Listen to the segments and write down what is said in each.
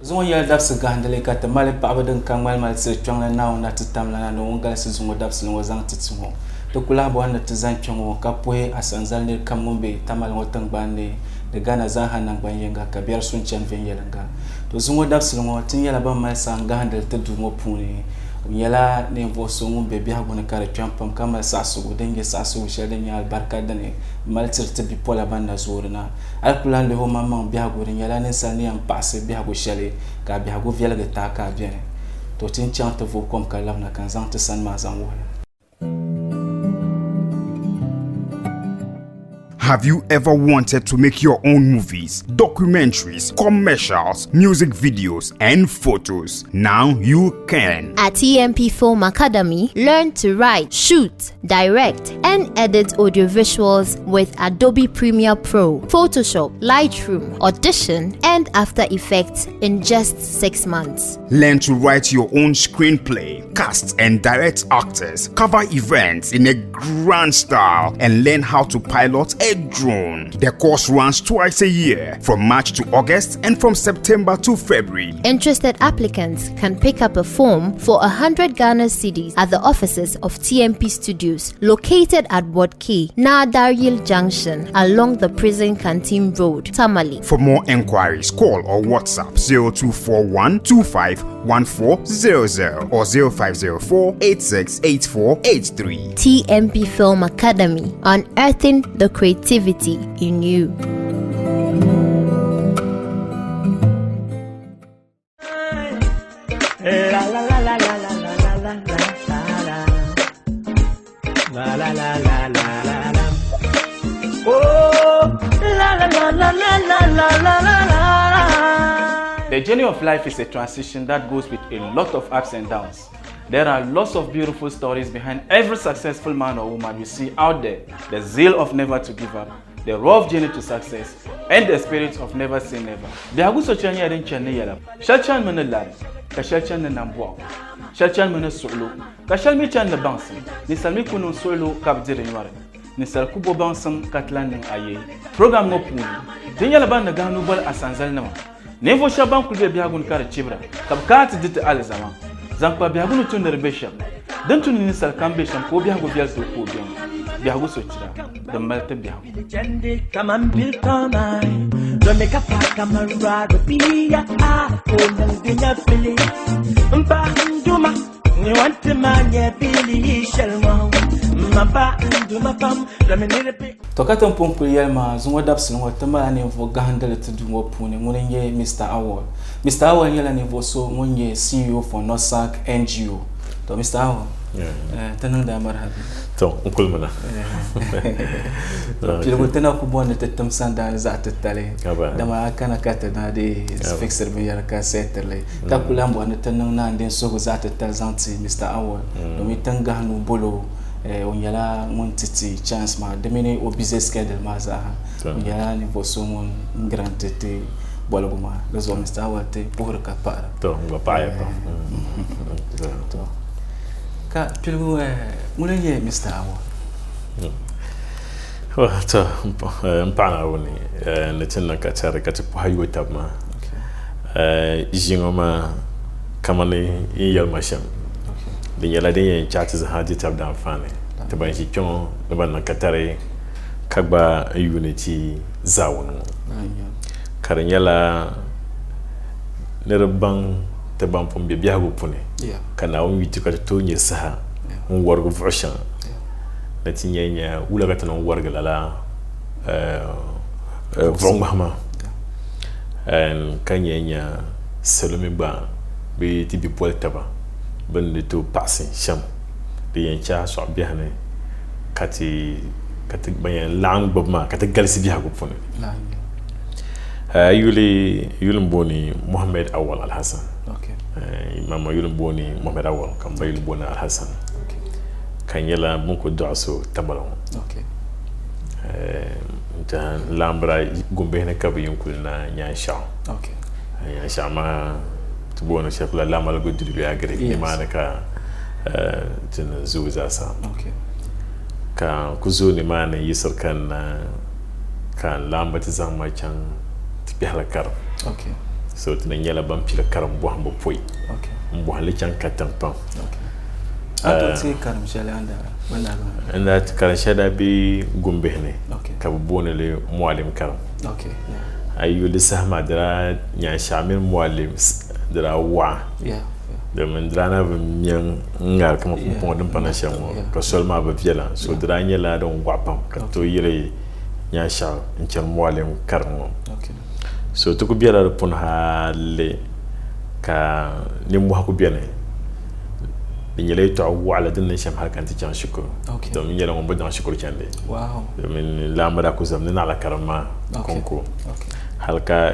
Zon yel dabs gandele ka te mali pa abadan kan mal se twang na na titam la no ngal se zungo dabs no zang titsumo to kula bo na tizan twang ka poe asanzal ne kamumbe tamal ngotang bande de gana za hanan ban yenga ka biar sun chan ven yelanga to zungo dabs no tin yela ba mal sanga handel te du mo puni yela ne vo songo be Behagu na kare twampam kama sasu denge sasu shede nyal barka dane mal tirte bi pola banda zorna al kula le ho mamam Behagu yela ne salni am passe Behagu shele ka Behagu viela de ta ka bien to tin chante vo kom ka lamna kan zante san ma zan wo. Have you ever wanted to make your own movies, documentaries, commercials, music videos, and photos? Now you can. At TMP Film Academy, learn to write, shoot, direct, and edit audiovisuals with Adobe Premiere Pro, Photoshop, Lightroom, Audition, and After Effects in just 6 months. Learn to write your own screenplay, cast and direct actors, cover events in a grand style, and learn how to pilot a drone. The course runs twice a year, from March to August and from September to February. Interested applicants can pick up a form for 100 Ghana cedis at the offices of TMP Studios, located at Ward K, Nadaril Junction, along the Prison Canteen Road, Tamale. For more enquiries, call or WhatsApp 0241 251400 or 0504 868483. TMP Film Academy, unearthing the creativity in you. The journey of life is a transition that goes with a lot of ups and downs. There are lots of beautiful stories behind every successful man or woman you see out there. The zeal of never to give up, the rough journey to success, and the spirit of never say never. Behagu Sochira yadin chane yala. Shalchan mena lad, ka shalchan na nambwa. Shalchan mena solo, ka shalmi chan na bansam. Ni salmi kunun solo kabdire nyare. Ni sal kubo bansam katlan ning aye. Program no puni. Din yala ban na ganu bal asanzal nama. Nevo shaban kulbe Behagu nkare chibra. Kabkat dit alzama. Zankpa Behagu no tun rebesham. Dan tun ni sal kambe sham ko Behagu vial to ko bien. Behagu Sochira, the malte Behagu. Come and build mine. Don't make a pack a ride with me. I don't think you're feeling. Duma, you want to man, yeah, Billy Shelma. Tokata mpompu yelma zungo daps no tamba ne vo gahandele to dungo pune munye Mr. Awal. Mr. Awal yela ne vo so munye CEO for NORSAAC NGO. To Mr. Awal. Tanang da marhabi. To unkul mana. Pilo tena kubona tetam sanda za tetale. Dama kana kata na de fixer be yara ka setterle. Ta kulambo an tanang na den sogo za tetal zanti Mr. Awal. Do mi tanga hanu bolo on yala mon titi chance ma de mine o business schedule ma za on yala ni vo so mon grand tete bolo ma le zo Mr. Awal te pour ka para. To nga pa ya. To ka pilo munye Mr. Awal. To mpana woni ne tinna ka tare ka tipo hayo tabma. Jingoma kamane yel masham. Din yala den chat za hadi tab da fane to ban shi kyon da ban na katare kagba unity zawon karan yala ne rabban ta ban pom be Behagu pune kana on witi ka to nye sa on wargo version na tinyanya ula ka tan warga lala von mama en kanyanya selome ba be tibi poltaba ben to passing sham de yancha so biane kati bayan lang bobma kati galsi Behagu pune yuli mboni Mohammed Awal Alhassan mama yuli mboni Mohammed Awal kan bayul mboni Alhassan kan yela munko doaso tabalon ta lambra gombe na kabu yunkul na nyansha nyansha ma tubono chef la lamal go dirbi agre ni manaka tin zuza sa ka kuzo ni mana yisar kan lamba ta zama can tibi halakar so to nyela bam pila karam bo hambo poi Okay. mbo hale chan katan pam Okay. Ato ti karam shale anda wala. And that karam shada bi gumbe ne Okay. ka bone le muallim karam Okay. Yeah. ayu li sahma dara nya shamil muallim dara wa Yeah. de men drana be mien ngar kama po dum pana shamo ko solma ba viela so dra nyela don wapam ka to yire nya sha en muallim karam Okay. so to ko biara pon ha le ka nimu ha ko biane nyele to wala din sham har kan ti jan shukuru Okay. to nyele mo bodan shukuru chande Wow. min la mara ko zamne na la karama konko Okay. halka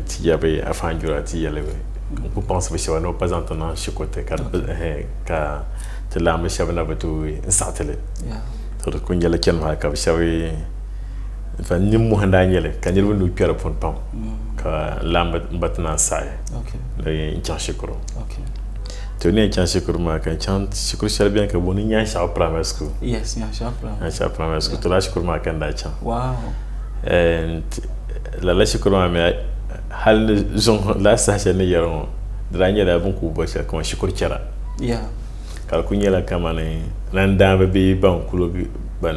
ti yabe afanjura ti yelewe ko pense be shawa no pas entendant shikote ka ka te la me shawa na batu insatele Yeah. to ko nyele ken ha ka shawi fa nimu handa nyele ka nyele no piara pon pam ka lamba batna sai Okay. le jan shukuru Okay. to ne jan shukuru ma kan chan shukuru shal bien ka boni nya sha primary school Yes, yeah, sharp. nya sha primary school to la shukuru ma kan da chan Wow. and la shukuru ma me hal zon la sa sha ne yaron dranya da bun ku ba sha kuma shukuru chara Yeah. kal kunyela kama ne nan da be ban kulo ban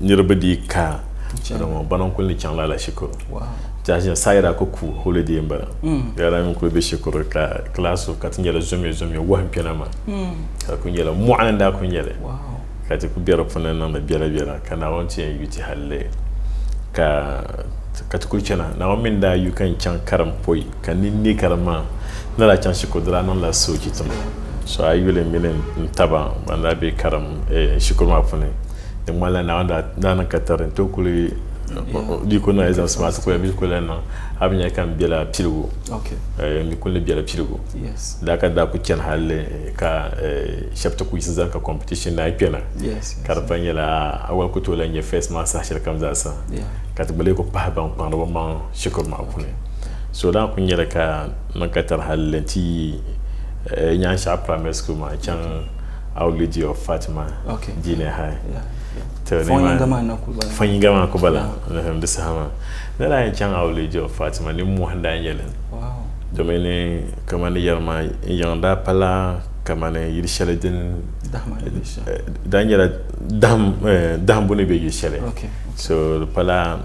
nirbadi ka don banon kulli chan la shukuru Wow. jaje sayra ko ku holiday mbara yara min ko be shukuru ka classe ka tinjela zomi wa piana ma ka kunyela mu anda kunyele Wow. ka ti ku biara fona na biara kana wonti yuti halle ka ku chana na min da yu kan chan karam poi kan ni karama na la chan shukudra non la soji tuma so ayule milen taba banda be karam shukuru ma fone de mala na wanda na kataren to kuli di ko na exam smart ko bi ko lena abinya kan biela pilgo Okay. ni ko le biela pilgo Yes. da ka da ku ken halle ka chapter ku yisa ka competition na ipena Yes. karpanya la awal ko to la nye first ma sa shir kam za sa Yeah. ka to bele ko pa ban pan ro ma shukur ma ku ne so da ku nyela ka man ka tar halle ti nya sha primary school ma chan awlidi of Fatima Okay. jine high Yeah. Fanyingama kubala na sahama na la chan awlejo Fatima ni mu handa yele Wow. domene kama ni yarma yanda pala kama ne yirshale din danyela dam bune be yirshale Okay. so pala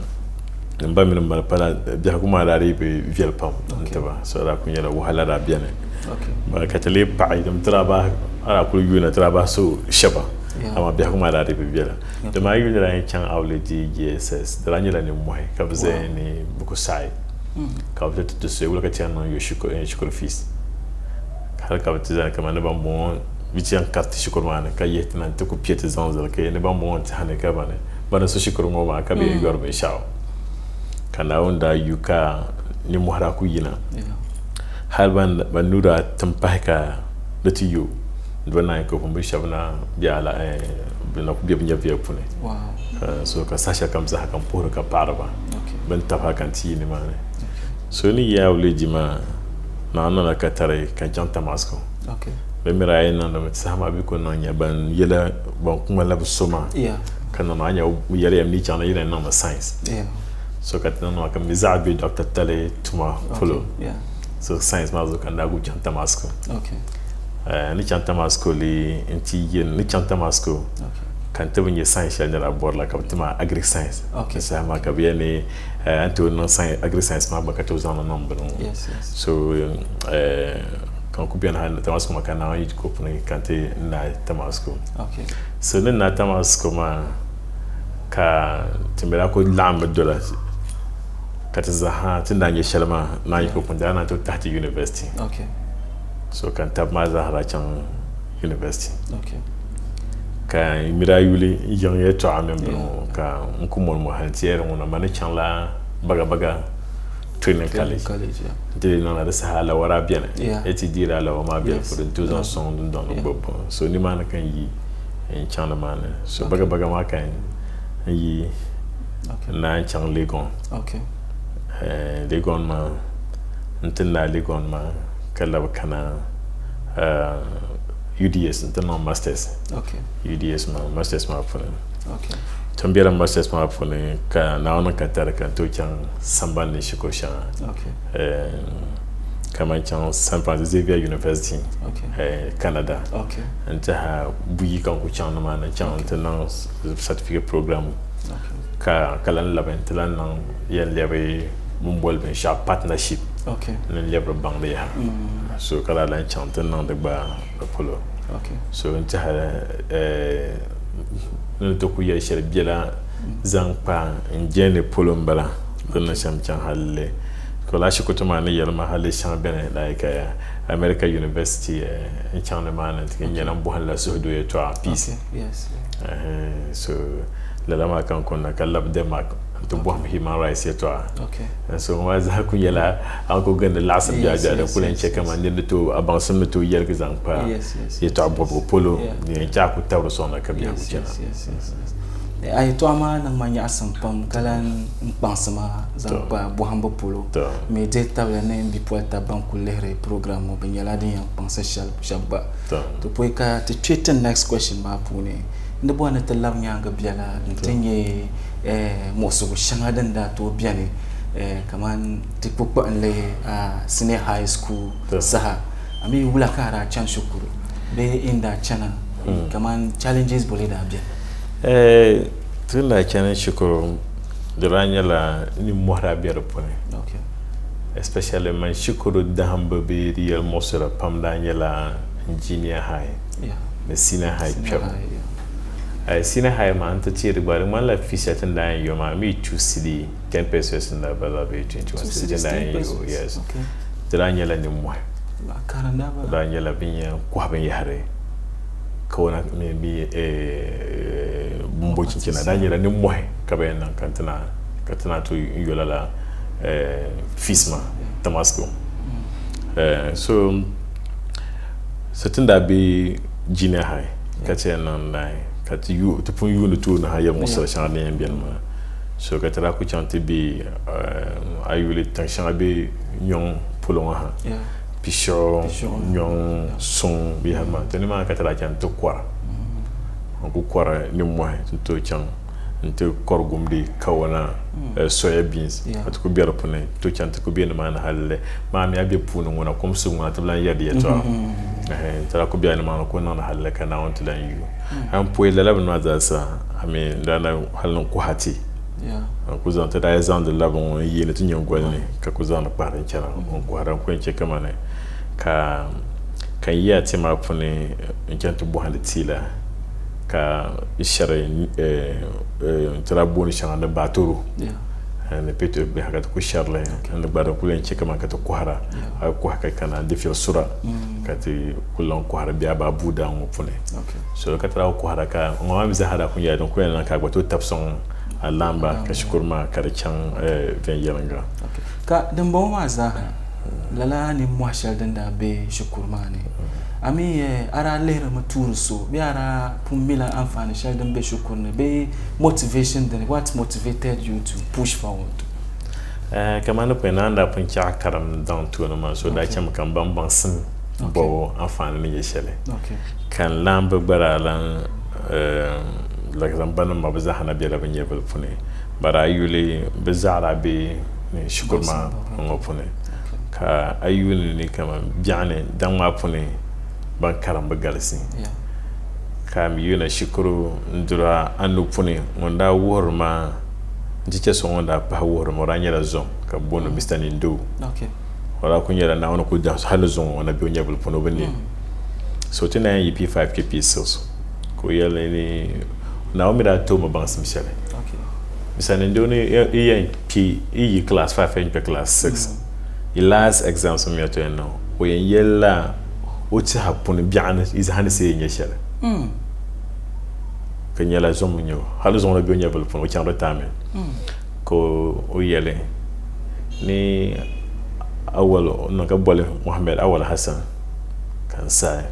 mba min mba pala Behagu ma la ribe viel pam taba so ra kunyela wahala da biane Okay. ba katale pa idam traba ara ku yuna traba so shaba ama Behagu ma la ribe viela de ma yu la chan awledi GSS dranyela ni moy kabze ni buku sai ka peut de se wala ka tian no yo shukuru fils har ka tizan kama ne ban bon vitian carte shukuru ma ka yetina te ku piete zanzal ke ne ban bon tane ka bane bana so shukuru mo ma ka be yorbe shaw kana onda yuka ni muhara ku yina har ban nura tampaka da tiyo dona ko fumbi shabna biala bina ku biya biya pune Wow. so ka sasha kam za kan poro ka paraba Okay. ban tafa kan ti ni mane so ni ya wleji ma na ka tare kan janta masko Okay. be mira ina na sama bi ko non ya ban yela ban kuma lab soma Yeah. kan na anya yele am ni chana yele na science Yeah. so ka tan no ka mizabi Dr. Tale tuma follow Yeah. so science ma zo kan da gu janta masko Okay. ni chanta masko li inti yen ni chanta masko Okay. kan tabin science ya na bor la ka tuma agri science Okay. sa ma ka biya ne anto no science agri science ma ba ka to zana number no Yes. so kan ku biya na tamasko ma kana yi ko pune kan te na tamasko Okay. so ne na tamasko ma ka timbera ko lamb dola ka ta zaha tinda nye shalma na yi ko punda na to tahti university Okay. so kan tab ma zahara can university Okay. ka mira yuli yang ye to amem ka nkumon mo hantier mo na mane chan la baga training college Yeah. de na la sa hala wara bien Yeah. eti dira la ma bien Yes. pour 2 ans son dans le bobo so ni man kan yi en chan la man so Okay. baga ma kan yi Okay. na chan legon Okay. legon ma ntina legon ma kala kana UDS ntina masters Okay. UDS ma masters ma for Okay. tambira masters ma pone ka na ona ka tar kan to chan samban ni shiko sha kama chan San Francisco Xavier University Canada anta ha buyi kan ku chan ma na chan tana certificate program ka kalan laben tlan nan yen lebe mumbol ben sha partnership nan lebe bang de ha so kala lan chan tana de ba polo so anta ha no to ku ya shar biela zan pa njene polo mbala kana sham chan halle ko la shikoto ma ne yelma halle shan bene like America University in China man and nyana bo hala so do to a piece so la ma kan kon ka lab Denmark to bo human rights to and so was ha ku yela ako ganda last biya da kulen check man ne to abansam to yel gizan pa to abobo polo ni ja ku tawro so na ka biya ku chena ay to ama nang manya asampam kalan pansama zampa bohamba polo me de table ne bi poeta banku lehre programme mo benyala din pansa shabba to poika to treat next question ma pune ndabo na talam nyanga biala ntenye moso shangadan da to biane kaman tikpokpa nle senior high school saha ami wula kara chan shukuru be inda chana kaman challenges bole da bia tunda chana shukuru duranya la ni mohra biara pone especially man shukuru dahamba be real mosera pamdanya la engineer high me senior high senior high man to tiri bari man la fisa tanda yo ma me to cd 10 pesos in the bala be 21 cd yes duranya la ni mohra karanda ba duranya la binya kwa ben yare kona maybe bumbo chinkina danyela ni mohe kabena kantana to yolala fisma Damasco so tunda be junior high katena nai kat you to pun you to na haya mosala chane bien ma so katara ku chante be ayule tension be nyon polon ha Pichon, Nyon, Son, Bihama, Tenima Catalacan to Quara. Uncle Quara, no more to Chang, into Corgumdi, Kawana, soya beans, but could be upon it, to Chant could be in a man, Halle, Mammy Abbey Puno when I come soon at the Yadi at all. And Tarakubi and Manakuna Halle can now to learn you. And Puel 11 others, I mean, then I Halon Kuhati. Kuzante da yazan de labon yele tinyo gwalne ka kuzana pare chara on kwara kwenche kama ne ka ya tema pone njanto bo hande tila ka ishare traboni chana baturu ne peto be hakata ku sharle and bada kulenche kama ka to kwara ko hakana defio sura kati kulon kwara biya ba buda on pone so ka tra ko haraka ngwa biza hada kunya don kwena ka gwato tapson alamba kashukurma karchan venyanga ka dambo maza lala ni mwashal danda be shukurma ne ami ara lera maturso be ara pumila amfani shal dambe shukurne be motivation then what motivated you to push forward kama no penanda puncha karam down to no man so da cham kan bamban sim bo amfani ni yeshele kan lamba baralan like zambana mabazahana biya ban yebal pune bara ayule bizara be shukurma ngopune ka ayule ni kama biane dan ma pune ban karamba galsi ka mi yuna shukuru ndura anu pune wanda worma ndiche so wanda pa worma ranyela zon ka bono mistani ndo wala kunyela na ono ku da halzon wana bi nyebal pune bani so tena EP5 KP sales ko yele ni na omira to mo bang simshele misane ndoni e class 5 and class 6 the last exam so me to no o yella o ti hapun bian is hanse nyeshele kanyela zomunyo halu zon la bi nyebal pon o chan retame ko o yele ni awal no ka bole Mohammed awal Alhassan kan sa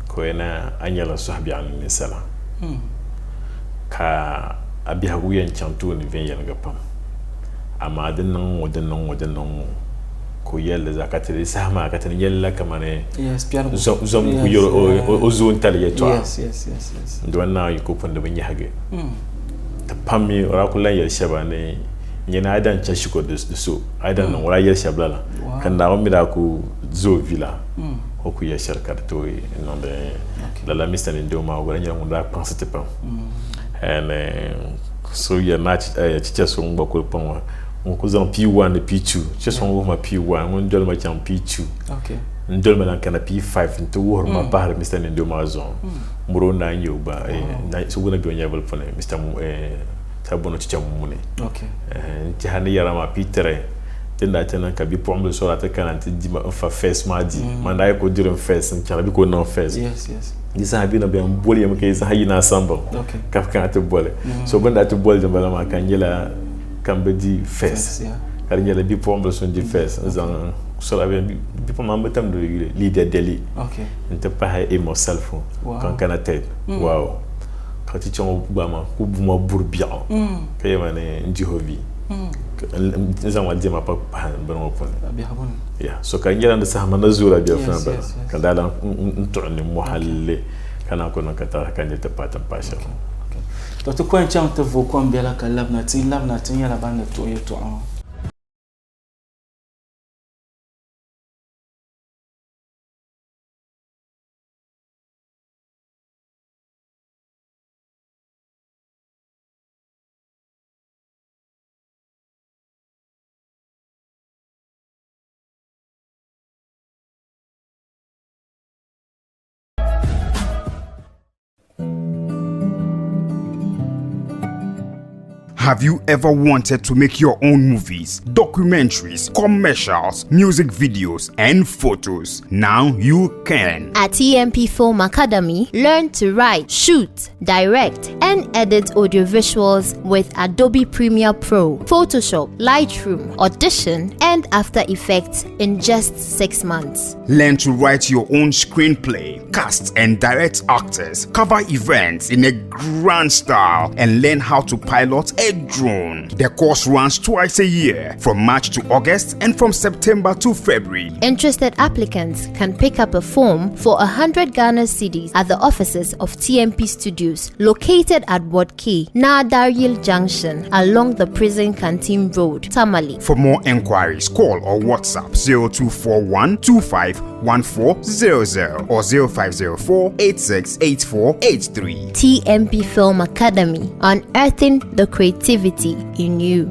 ko ena anyala sahbian ni sala ka Behagu yanchantu ni ven yelga pam ama dinnan wadannan ko yella zakatri sama katani yella kamane zom ku yoro o zone taliye to yes do na yi ko pande ban yahage pami orakula ya shaba ne nyina aidan chashiko de so aidan no wala ya shabla kan da omira ku zo villa oku ya sharkar to no de la mista ni ndio ma wala nyira ngunda pensete pas so ya na chicha so ngba ko pon on ko zan P1 et P2 je son ma P1 on dol ma cham P2 okay ndol ma kan P5 nto wor ma bahar mista ni ndio ma zon muro na nyoba na so gona bi onyabal fone mista sabono chicha mumune okay ti hani yara ma Peter tenda tena ka bi pombe so la te kanante di ma fa face ma di manda ko dire face nchala bi ko non face yes isa bi na bi amboli am ke isa hayina assemble okay kafka ate bole so banda ate bole de bala ma kanjela kambe di face kar njela bi pombe so di face zan so la bi pombe am betam do leader deli okay nte pa ha emo self kan kanate wow quand tu chon bama ku buma burbia kay mané ndihovi nza ma dima pa ban mo pon ya so kan yela nda sama na zura dia fa ba kan dala ntoni muhalle kana ko non kata kan jeta patan pasha to ko en cham te vo ko mbela ka labna tin yala ban to yeto an Have you ever wanted to make your own movies, documentaries, commercials, music videos, and photos? Now you can. At TMP Film Academy, learn to write, shoot, direct, and edit audiovisuals with Adobe Premiere Pro, Photoshop, Lightroom, Audition, and After Effects in just 6 months. Learn to write your own screenplay, cast and direct actors, cover events in a grand style, and learn how to pilot a drone. The course runs twice a year, from March to August and from September to February. Interested applicants can pick up a form for 100 Ghana cedis at the offices of TMP Studios, located at Ward K, Nadaril Junction, along the Prison Canteen Road, Tamale. For more enquiries, call or WhatsApp 0241 251400 or 0504 868483. TMP Film Academy, unearthing the creativity in you.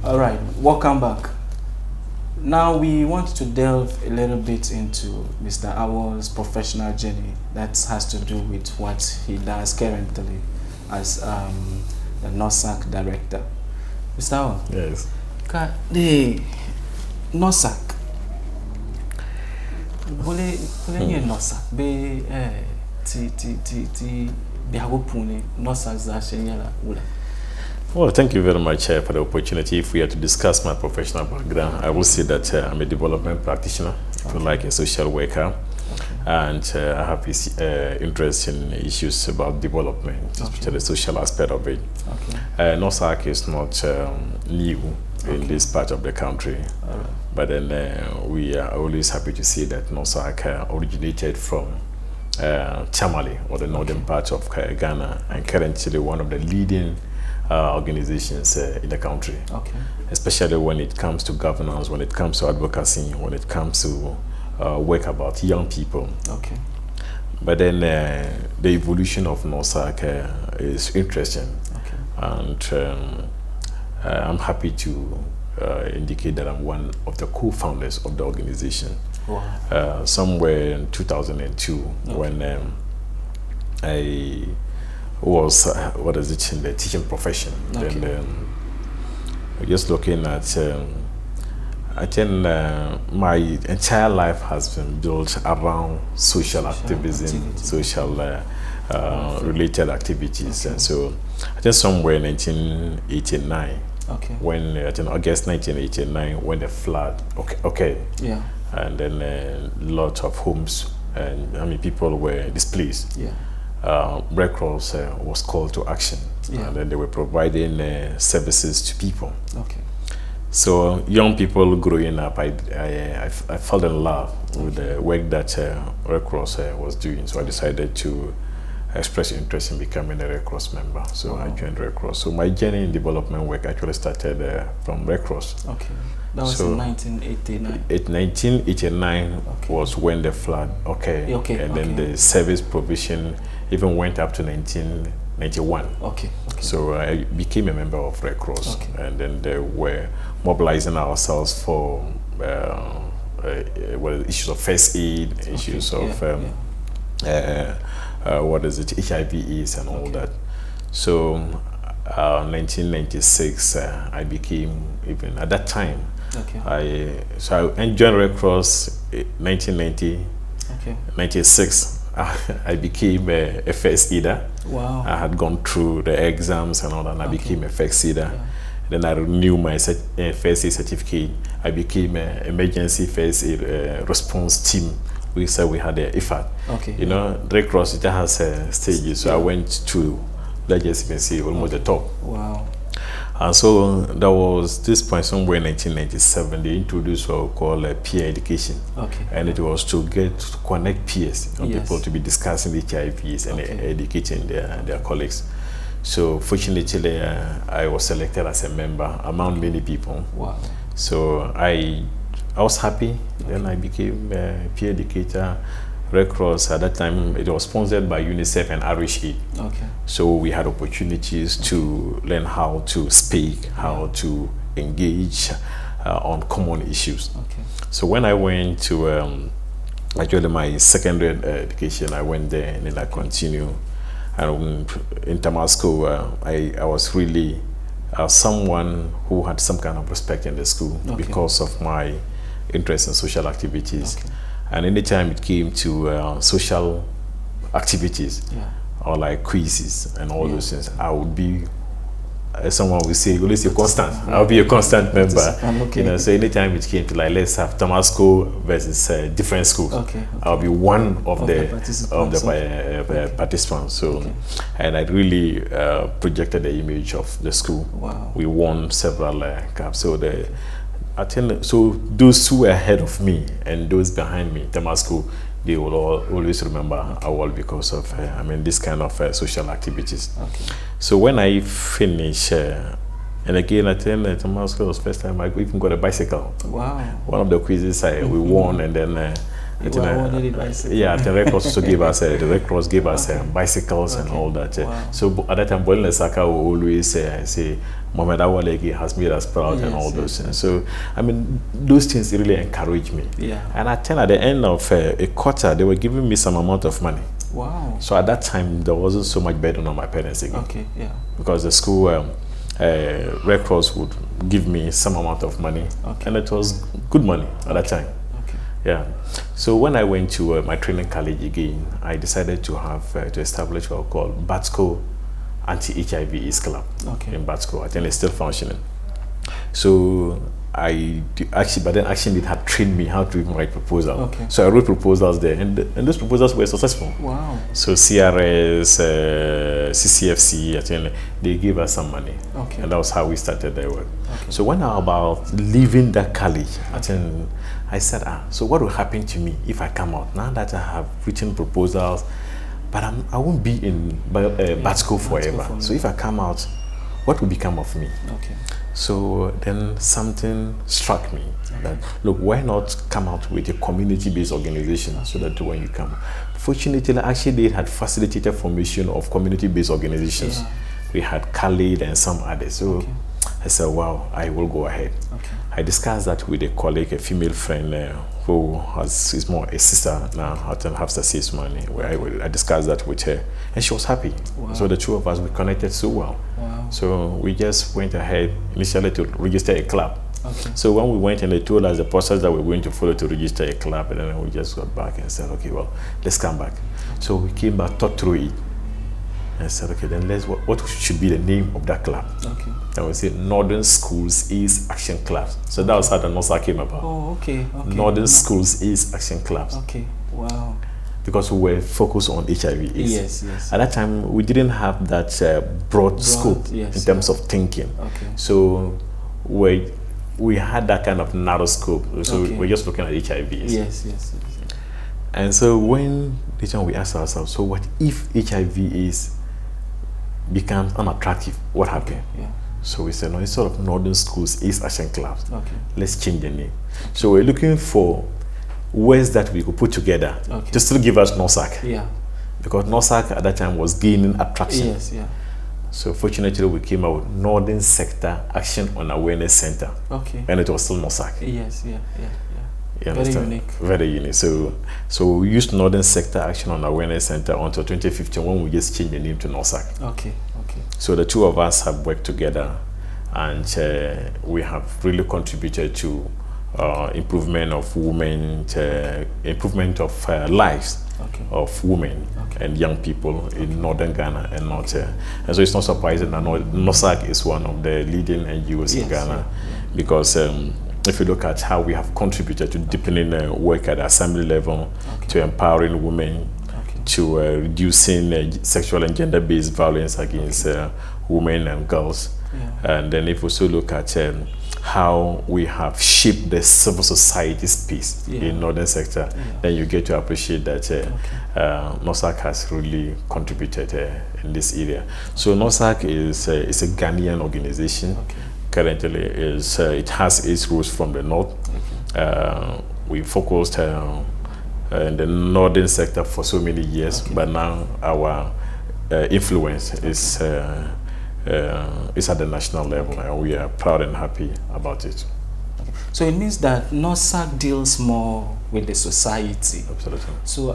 All right, welcome back. Now we want to delve a little bit into Mr. Awal's professional journey that has to do with what he does currently as the NORSAAC director. Mr. Awal? Yes. The NORSAAC. Bole NORSAAC be Behagu NORSAAC za shenyala ula. Well, thank you very much for the opportunity. If we are to discuss my professional background, I will say that I'm a development practitioner, if you like, a social worker, and I have this interest in issues about development, especially the social aspect of it. NORSAAC is not new in this part of the country, but then we are always happy to see that NORSAAC originated from Tamale, or the northern part of Ghana, and currently one of the leading organizations in the country, especially when it comes to governance, when it comes to advocacy, when it comes to work about young people. But then the evolution of NORSAAC is interesting, and I'm happy to indicate that I'm one of the co-founders of the organization. Somewhere in 2002, when I was in the teaching profession. Then just looking at I think my entire life has been built around social activism, social related activities, and so I think somewhere in 1989, when I think August 1989, when the flood occurred, and then a lot of homes and people were displaced. Red Cross was called to action, and then they were providing services to people. So young people growing up, I fell in love with the work that Red Cross was doing. So I decided to express interest in becoming a Red Cross member. So I joined Red Cross. So my journey in development work actually started from Red Cross. Okay. That was in 1989. 1989 was when the flood and then the service provision even went up to 1991. Okay. So I became a member of Red Cross, and then they were mobilizing ourselves for issues of first aid, issues of HIV/AIDS and all that. So 1996, I became, even at that time, I joined Red Cross 1990. 96. I became a first aider. Wow. I had gone through the exams and all that, and I became a first aider. Then I renewed my first aid certificate. I became an emergency first aid response team. We said we had a IFAT. You know, Red Cross, it has stages. So I went to, let's just even say, almost the top. Wow. And so there was this point somewhere in 1997, they introduced what we call peer education. And it was to connect peers, people to be discussing HIVs and educating their colleagues. So fortunately, I was selected as a member among many people. Wow. So I was happy. Then I became a peer educator. Red Cross at that time, it was sponsored by UNICEF and Irish Aid. So we had opportunities to learn how to speak, how to engage on common issues. So when I went to actually my secondary education, I went there and then I continued. And in Tamasco, I was really someone who had some kind of respect in the school because of my interest in social activities. And anytime it came to social activities or like quizzes and all those things, I would be someone would say, always a constant. I'll be a constant member. You know, so anytime it came to like, let's have Tamasco versus different schools, I'll be one of the participants. So, and I really projected the image of the school. Wow. We won several cups. So so those who were ahead of me and those behind me, Tamasco, they will always remember Awal because of this kind of social activities. So when I finish, and again at Tamasco was the first time I even got a bicycle. Wow. One of the quizzes we won, and then the Red Cross also gave us the Red Cross gave us bicycles and all that. So at that time, Bolin Saka will always say Mohammed Awal has made us proud and all those things. So those things really encourage me. And at the end of a quarter, they were giving me some amount of money. Wow. So at that time, there wasn't so much burden on my parents again. Because the school Red Cross would give me some amount of money, and it was good money at that time. So when I went to my training college again, I decided to have to establish what we call BATSCO Anti-HIV/AIDS Club in BATSCO. I think it's still functioning. So but then Action had trained me how to even write proposals. So I wrote proposals there, and those proposals were successful. Wow. So CRS, CCFC, I think they gave us some money, and that was how we started the work. So when I was about leaving that college, I said, so what will happen to me if I come out? Now that I have written proposals, but I won't be in BATSCO forever. So if I come out, what will become of me? So then something struck me that, look, why not come out with a community-based organization so that when you come. Fortunately, actually they had facilitated formation of community-based organizations. We had Khalid and some others. So I said, wow, I will go ahead. I discussed that with a colleague, a female friend who is more a sister now, Hafsa says money. I discussed that with her, and she was happy. So the two of us, we connected so well. So we just went ahead initially to register a club. So when we went and they told us the process that we were going to follow to register a club, and then we just got back and said, okay, well, let's come back. So we came back, thought through it. I said, okay, then what should be the name of that club? And we said Northern Schools AIDS Action Clubs. So that was how the NORSAAC came about. Northern Schools AIDS Action Clubs. Wow. Because we were focused on HIV/AIDS. At that time, we didn't have that broad scope in terms of thinking. So we're we had that kind of narrow scope. So we're just looking at HIVs. Yes. And so when we ask ourselves, so what if HIV becomes unattractive? What happened? Yeah. So we said, no, instead of Northern Schools East Asian Clubs, let's change the name. So we're looking for ways that we could put together to still give us NORSAAC. Yeah. Because NORSAAC at that time was gaining attraction. Yes, yeah. So fortunately, we came out with Northern Sector Action on Awareness Center. Okay. And it was still NORSAAC. Yes, yeah. Very unique. Very unique. So we used Northern Sector Action on Awareness Center until 2015 when we just changed the name to NORSAAC. Okay. So the two of us have worked together, and we have really contributed to improvement of women, improvement of lives of women and young people in Northern Ghana and North. And so it's not surprising that NORSAAC is one of the leading NGOs in Ghana, because if you look at how we have contributed to deepening work at the assembly level, to empowering women, to reducing sexual and gender-based violence against women and girls. And then if we also look at how we have shaped the civil society space in Northern Sector, then you get to appreciate that NORSAAC has really contributed in this area. So NORSAAC is a Ghanaian organization. Currently, it has its roots from the north. We focused in the Northern Sector for so many years, but now our influence is at the national level, and we are proud and happy about it. So it means that NORSAAC deals more with the society. Absolutely. So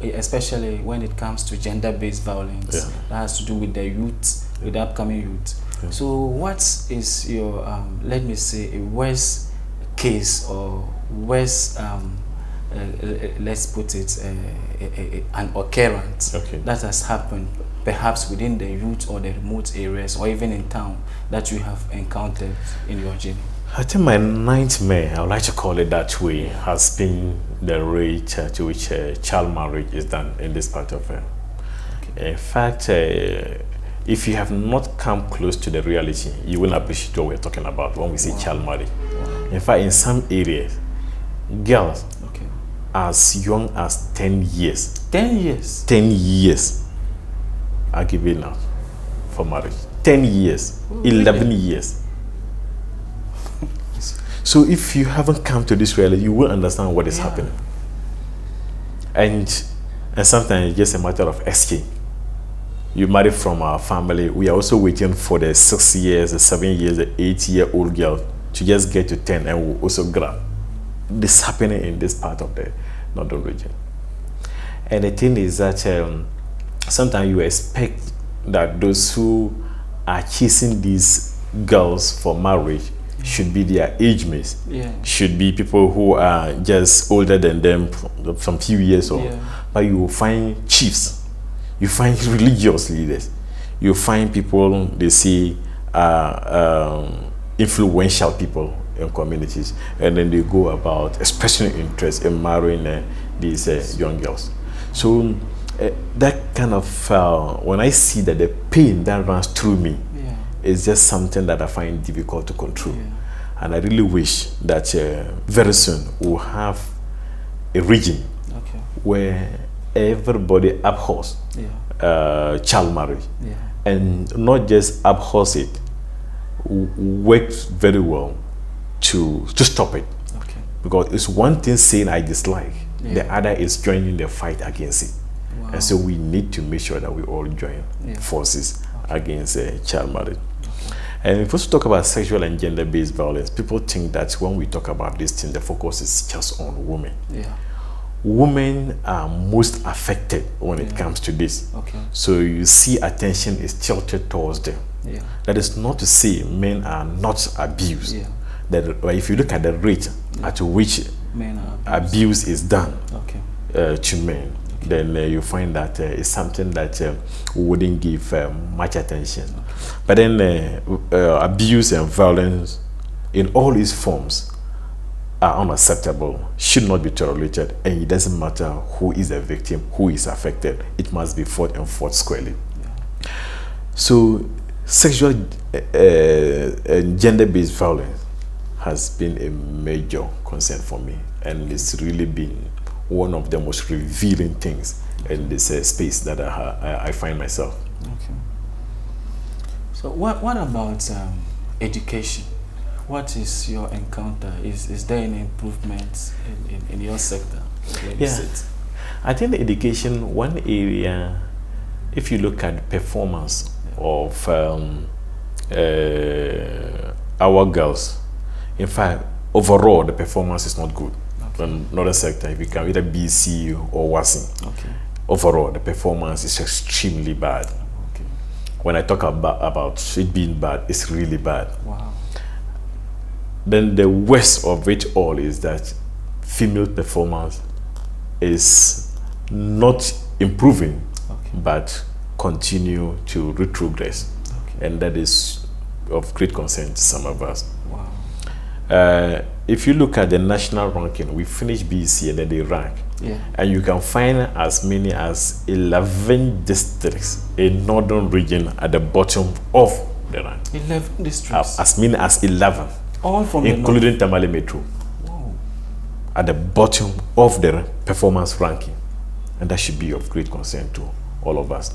especially when it comes to gender-based violence, that has to do with the youth, with the upcoming youth. So what is your, let me say, a worst case or worst, let's put it, an occurrence that has happened perhaps within the youth or the remote areas or even in town that you have encountered in your journey? I think my nightmare, I would like to call it that way, has been the rate to which child marriage is done in this part of it. In fact, if you have not come close to the reality, you will appreciate what we're talking about when we say child marriage. In fact, in some areas, girls as young as 10 years. 10 years? 10 years are given out for marriage. 10 years, 11 years. So if you haven't come to this reality, you will understand what is happening. And sometimes it's just a matter of escape. You marry from our family. We are also waiting for the 6 years, the 7 years, the 8-year-old girl to just get to 10, and we'll also grab. This is happening in this part of the northern region. And the thing is that sometimes you expect that those who are chasing these girls for marriage should be their age mates, should be people who are just older than them from few years old. But you will find chiefs, you find religious leaders, you find people they see influential people in communities, and then they go about expressing interest in marrying these young girls. So that kind of, when I see that the pain that runs through me is just something that I find difficult to control. And I really wish that very soon we'll have a region where everybody abhors child marriage, and not just abhors it, works very well to stop it. Because it's one thing saying I dislike, the other is joining the fight against it. And so we need to make sure that we all join forces against child marriage. And if we talk about sexual and gender-based violence, people think that when we talk about this thing, the focus is just on women. Women are most affected when it comes to this. So you see attention is tilted towards them. That is not to say men are not abused. That if you look at the rate at which abuse is done to men, then you find that it's something that we wouldn't give much attention. But then abuse and violence in all its forms are unacceptable, should not be tolerated, and it doesn't matter who is the victim, who is affected. It must be fought and fought squarely. So sexual and gender-based violence has been a major concern for me, and it's really been one of the most revealing things in this space that I find myself. Okay. So what about education? What is your encounter? Is there any improvements in your sector? Yeah, I think the education, one area, if you look at performance of our girls, in fact, overall the performance is not good. Okay. In another sector, if you can either BC or WASI, Okay. overall the performance is extremely bad. Okay. When I talk about it being bad, it's really bad. Wow. Then the worst of it all is that female performance is not improving, Okay. but continue to retrogress. Okay. And that is of great concern to some of us. Wow. If you look at the national ranking, we finish BC and then they rank. Yeah. And you can find as many as 11 districts in northern region at the bottom of the rank. 11 districts. As many as 11. All from including Tamale Metro. Wow. At the bottom of the performance ranking. And that should be of great concern to all of us.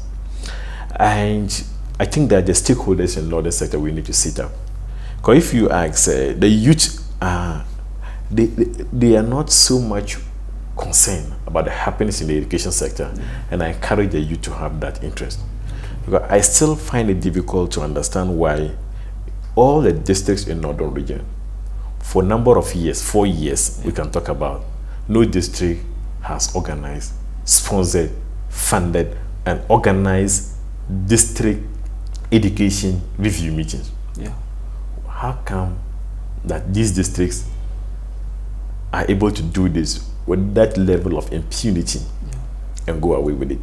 And I think that the stakeholders in the northern sector we need to sit up. Because if you ask, the youth, they are not so much concerned about the happenings in the education sector. And I encourage the youth to have that interest. Because I still find it difficult to understand why all the districts in northern region, for a number of years, 4 years, we can talk about, no district has organized, sponsored, funded, and organized district education review meetings. Yeah. How come that these districts are able to do this with that level of impunity and go away with it?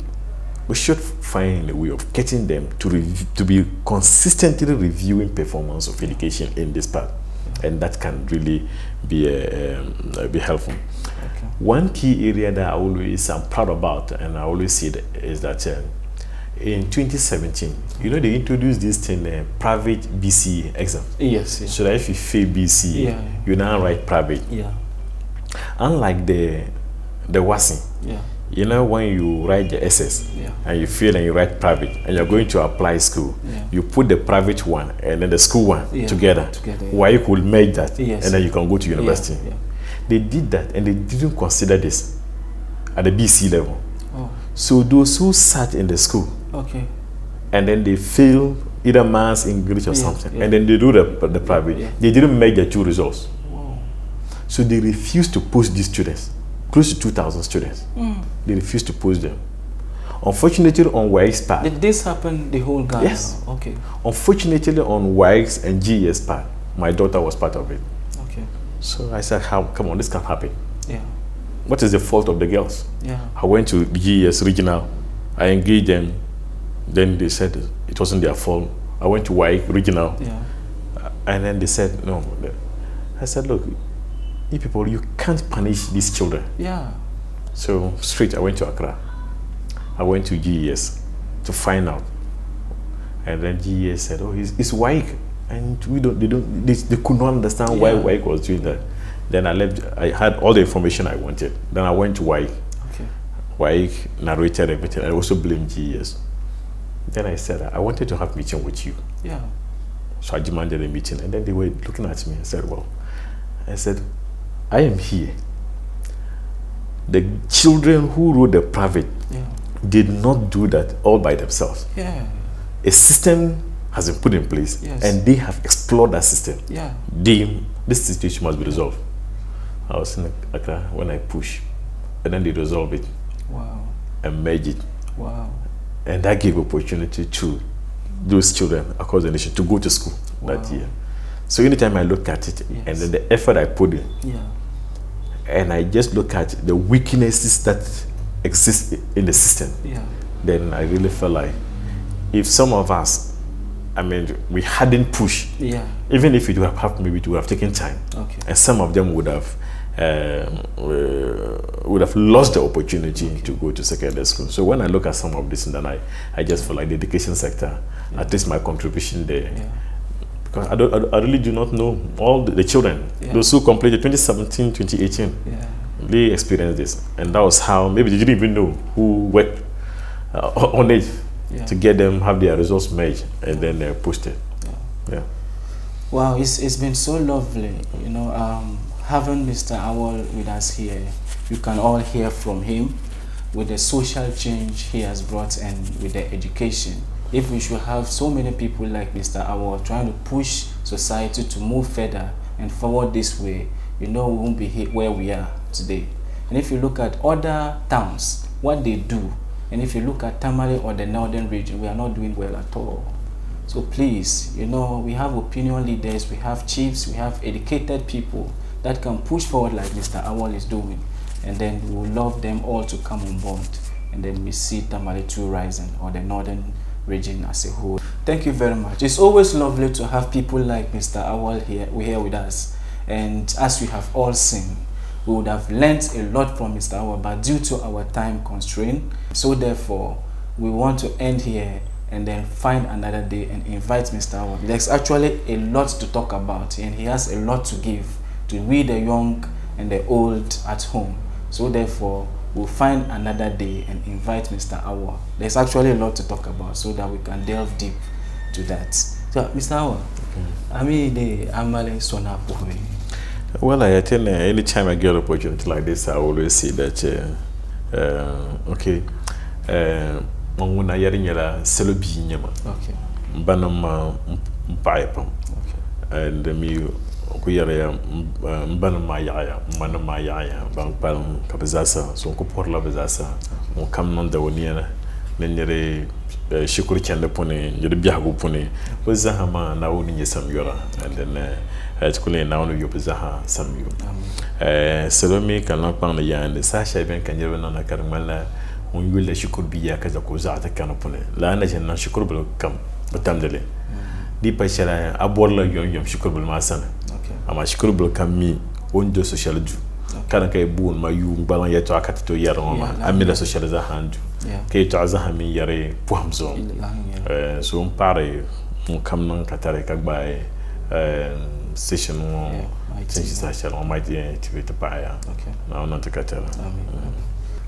We should find a way of getting them to be consistently reviewing performance of education in this part, and that can really be helpful. Okay. One key area that I'm proud about, and I always see it, is that in 2017, you know, they introduced this thing, private BC exam. Yes. So that if you fail BC, you now write private. Yeah. Unlike the WASI. Yeah. You know, when you write the SS and you fail and you write private and you're going to apply school, you put the private one and then the school one together. Why you could make that and then you can go to university. Yeah. They did that and they didn't consider this at the BC level. Oh. So those who sat in the school and then they fail either maths, English or something, and then they do the private, they didn't make the two results. Whoa. So they refused to post these students. Close to 2,000 students. They refused to post them. Unfortunately, on WAEC's part. Did this happen the whole Ghana? Yes. Okay. Unfortunately, on WAEC's and GES part, my daughter was part of it. Okay. So I said, come on, this can't happen. Yeah. What is the fault of the girls? Yeah. I went to GES regional. I engaged them. Then they said it wasn't their fault. I went to WAEC regional. Yeah. And then they said, no. I said, look, you people, you can't punish these children. Yeah. So straight, I went to Accra. I went to GES to find out. And then GES said, oh, it's WAEC. And they could not understand why WAEC was doing that. Then I left, I had all the information I wanted. Then I went to WAEC. Okay. WAEC narrated everything. I also blamed GES. Then I said, I wanted to have a meeting with you. Yeah. So I demanded a meeting. And then they were looking at me and said, well, I said, I am here. The children who wrote the private did not do that all by themselves. Yeah. A system has been put in place and they have explored that system. Yeah. This situation must be resolved. I was in Accra when I pushed, and then they resolved it. Wow. And merged it. Wow. And that gave opportunity to those children across the nation to go to school that year. So anytime I look at it and then the effort I put in, and I just look at the weaknesses that exist in the system, then I really feel like if some of us, I mean, we hadn't pushed, even if it would have happened, maybe it would have taken time, and some of them would have lost the opportunity to go to secondary school. So when I look at some of this, and then I just feel like the education sector, at least my contribution there, because I really do not know all the children. Those who completed 2017, 2018. They experienced this, and that was how maybe they didn't even know who worked on it to get them have their results made and then posted. Wow, it's been so lovely, you know, having Mr. Awal with us here. You can all hear from him with the social change he has brought and with the education. If we should have so many people like Mr. Awal trying to push society to move further and forward this way, you know, we won't be here where we are today. And if you look at other towns, what they do, and if you look at Tamale or the northern region, we are not doing well at all. So please, you know, we have opinion leaders, we have chiefs, we have educated people that can push forward like Mr. Awal is doing. And then we will love them all to come on board. And then we see Tamale 2 rising, or the northern region as a whole. Thank you very much. It's always lovely to have people like Mr. Awal here with us. And as we have all seen, we would have learnt a lot from Mr. Awal, but due to our time constraint, so therefore we want to end here and then find another day and invite Mr. Awal. There's actually a lot to talk about, and he has a lot to give to we the young and the old at home. So therefore we'll find another day and invite Mr. Awal. There's actually a lot to talk about, so that we can delve deep to that. So Mr. Awal, I mean the Amale Sona Puwe. Well, I attend any time I get an opportunity like this, I always say that okay, manguna yari nyala selobi nyama. Okay. Banama mpaipa. Okay. And me kuyara banama yaya, manama yaya, bang palam kabazasa, so ko porla bazasa, on kam non da woniana, nenyere shukuri chande pone, yede Behagu pone, bazahama na woni nyesam yora, and then tukule na wonu yobazaha samyu. Selomi kan lampang na yande, sasha ben kan yebe na karmala. On yule shukur biya kaza ko za ta kana pone la na jenna shukur bul kam batamdele di pa shara abor la yom shukur bul masana ama shukur bul kam mi on do social du kana kay buun ma yu balan ya to akati to yar ma amila social za handu kay to za ha mi yare puamzo so on pare on kam nan katare kak bae session mo session social on ma di activity pa ya na on ta katara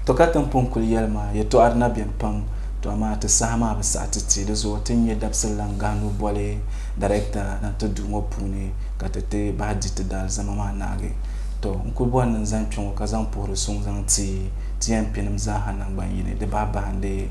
to katan ponkul yelma ya to arna bien pam to ama ta sama ba sa titi da zo tin ya dabsal langano bole director na to du ngopune katete ba dit dal zama ma nage to nkul bo nan zan chon ka zan poro song zan ti TMP nam za hanan ban yine de baba hande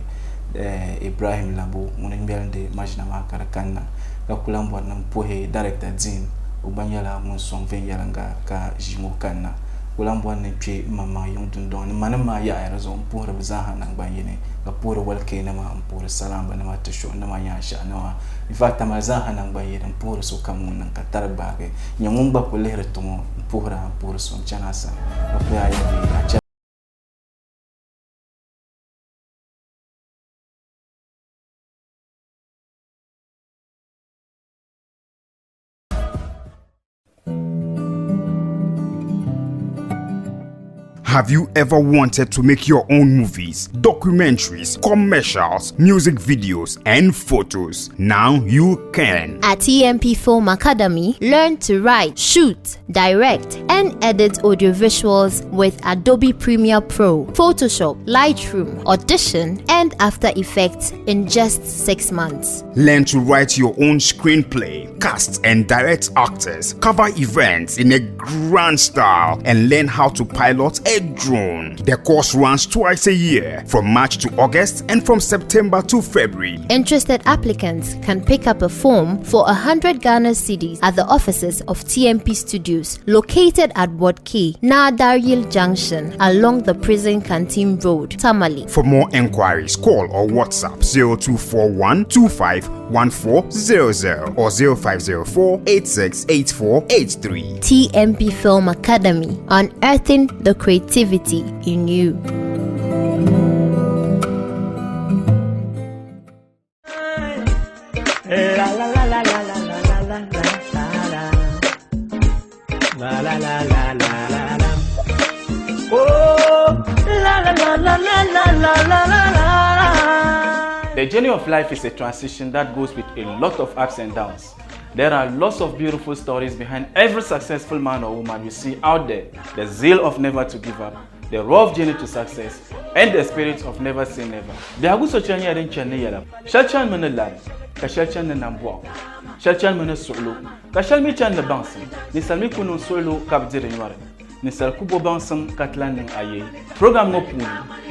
Ibrahim Labbo mun mbelde majna ma karakanna ka kulambo nan pohe director din ubanyala mun song ven yalanga ka jimo kanna kulambo ne pie mama yon dundon manama ya era zo pour bazaha nan banyene ka pour walke na ma pour salamba na ma tasho na ma ya sha na ifata mazaha nan banyene pour so kamun nan ka tarbage nyamumba polere tomo pour so chanasa ka ya ya Have you ever wanted to make your own movies, documentaries, commercials, music videos, and photos? Now you can. At TMP Film Academy, learn to write, shoot, direct, and edit audiovisuals with Adobe Premiere Pro, Photoshop, Lightroom, Audition, and After Effects in just 6 months. Learn to write your own screenplay, cast and direct actors, cover events in a grand style, and learn how to pilot a drone. The course runs twice a year, from March to August and from September to February. Interested applicants can pick up a form for 100 Ghana cedis at the offices of TMP Studios, located at Ward K, Nadaril Junction, along the Prison Canteen Road, Tamale. For more enquiries, call or WhatsApp 0241 251400 or 0504 868483. TMP Film Academy, unearthing the creativity in you. The journey of life is a transition that goes with a lot of ups and downs. There are lots of beautiful stories behind every successful man or woman you see out there. The zeal of never to give up, the rough journey to success, and the spirit of never say never. Behagu Sochira yaren chane yala. Shalchan mene lad, ka shalchan ne nambwa. Shalchan mene solo, ka shalmi chan ne bansi. Ni salmi kuno solo kabdire nyare. Ni sal kubo bansam katlan ning aye. Program no puni.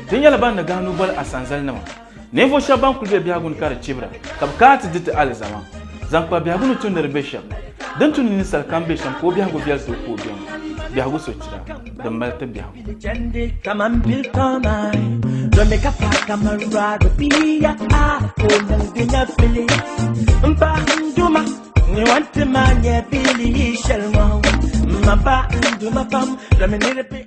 Dinya laban na ganu bal asanzal nama. Nevo shaban kulbe Behagu nkare chibra. Kabkat dit alizama. Zankpa Behagu no tuner besham. Dan tuni ni sal kambe sham ko Behagu bial to ko biam. Behagu Sochira, the melted Behagu. Come and build on I. Don't make a pack, I'm a ride with me. Oh, and dinner Billy. Duma, you want to man, yeah, Billy, shall know. My back and do my bum, let me need a bit.